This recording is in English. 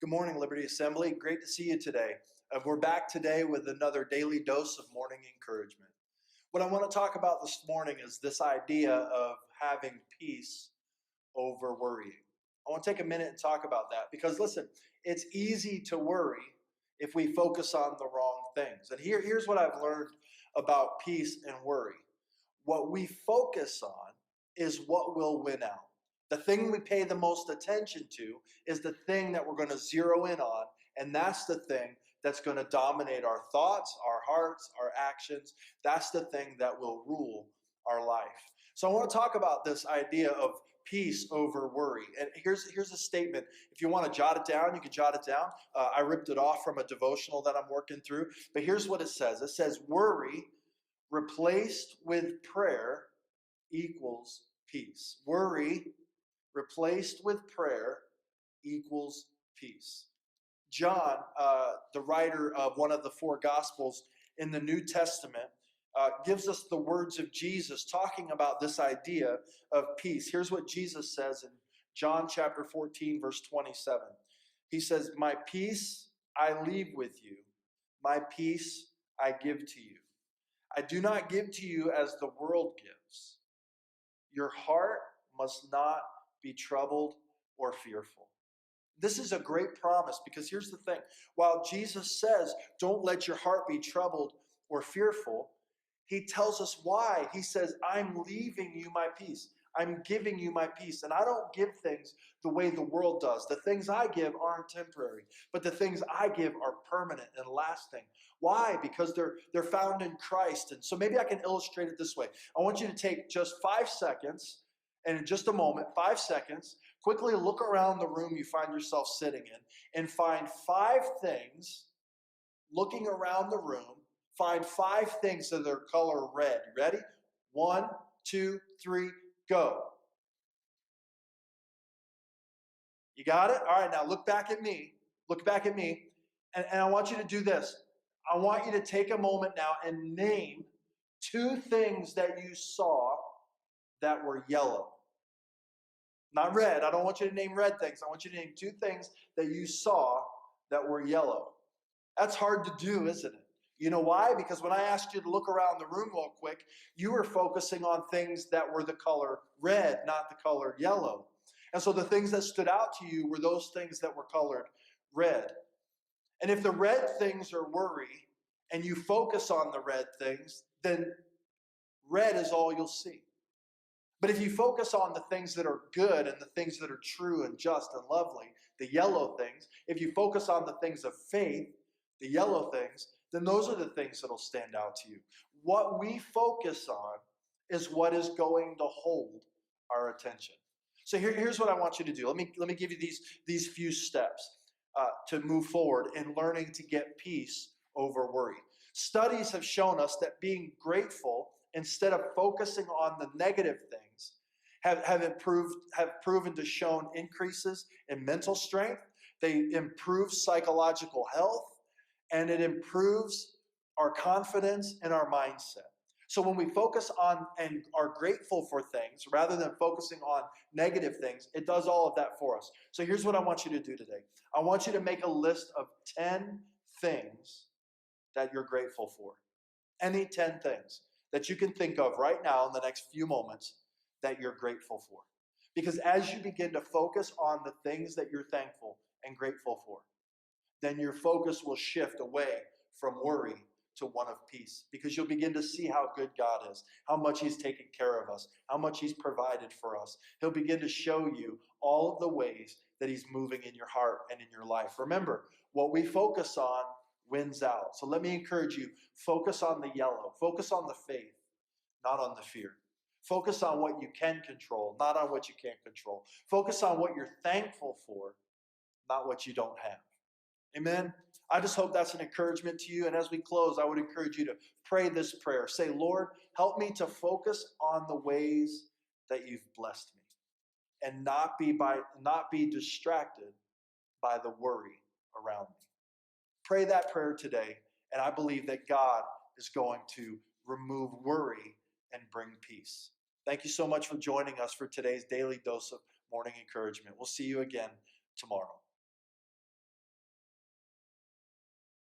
Good morning, Liberty Assembly. Great to see you today. We're back today with another daily dose of morning encouragement. What I want to talk about this morning is this idea of having peace over worrying. I want to take a minute and talk about that because, listen, it's easy to worry if we focus on the wrong things. And here's what I've learned about peace and worry. What we focus on is what will win out. The thing we pay the most attention to is the thing that we're going to zero in on, and that's the thing that's going to dominate our thoughts, our hearts, our actions. That's the thing that will rule our life. So I want to talk about this idea of peace over worry. And here's a statement. If you want to jot it down, you can jot it down. I ripped it off from a devotional that I'm working through. But here's what it says. It says, worry replaced with prayer equals peace. Worry replaced with prayer equals peace. John, the writer of one of the four Gospels in the New Testament, gives us the words of Jesus talking about this idea of peace. Here's what Jesus says in John chapter 14, verse 27. He says, "My peace I leave with you, my peace I give to you. I do not give to you as the world gives. Your heart must not be troubled or fearful." This is a great promise because here's the thing. While Jesus says, don't let your heart be troubled or fearful, he tells us why. He says, I'm leaving you my peace. I'm giving you my peace. And I don't give things the way the world does. The things I give aren't temporary, but the things I give are permanent and lasting. Why? Because they're found in Christ. And so maybe I can illustrate it this way. I want you to take just 5 seconds, and in just a moment, 5 seconds, quickly look around the room you find yourself sitting in and find 5 things, looking around the room, find 5 things that are color red. You ready? 1, 2, 3, go. You got it? All right, now look back at me. Look back at me. And I want you to do this. I want you to take a moment now and name 2 things that you saw that were yellow. Not red. I don't want you to name red things. I want you to name 2 things that you saw that were yellow. That's hard to do, isn't it? You know why? Because when I asked you to look around the room real quick, you were focusing on things that were the color red, not the color yellow. And so the things that stood out to you were those things that were colored red. And if the red things are worry and you focus on the red things, then red is all you'll see. But if you focus on the things that are good and the things that are true and just and lovely, the yellow things, if you focus on the things of faith, the yellow things, then those are the things that will stand out to you. What we focus on is what is going to hold our attention. So here's what I want you to do. Let me give you these few steps to move forward in learning to get peace over worry. Studies have shown us that being grateful instead of focusing on the negative things have proven to show increases in mental strength. They improve psychological health, and it improves our confidence and our mindset. So when we focus on and are grateful for things rather than focusing on negative things, it does all of that for us. So here's what I want you to do today. I want you to make a list of 10 things that you're grateful for. Any 10 things that you can think of right now in the next few moments that you're grateful for. Because as you begin to focus on the things that you're thankful and grateful for, then your focus will shift away from worry to one of peace. Because you'll begin to see how good God is, how much He's taken care of us, how much He's provided for us. He'll begin to show you all of the ways that He's moving in your heart and in your life. Remember, what we focus on wins out. So let me encourage you, focus on the yellow. Focus on the faith, not on the fear. Focus on what you can control, not on what you can't control. Focus on what you're thankful for, not what you don't have. Amen? I just hope that's an encouragement to you. And as we close, I would encourage you to pray this prayer. Say, Lord, help me to focus on the ways that you've blessed me and not be distracted by the worry around me. Pray that prayer today, and I believe that God is going to remove worry and bring peace. Thank you so much for joining us for today's daily dose of morning encouragement. We'll see you again tomorrow.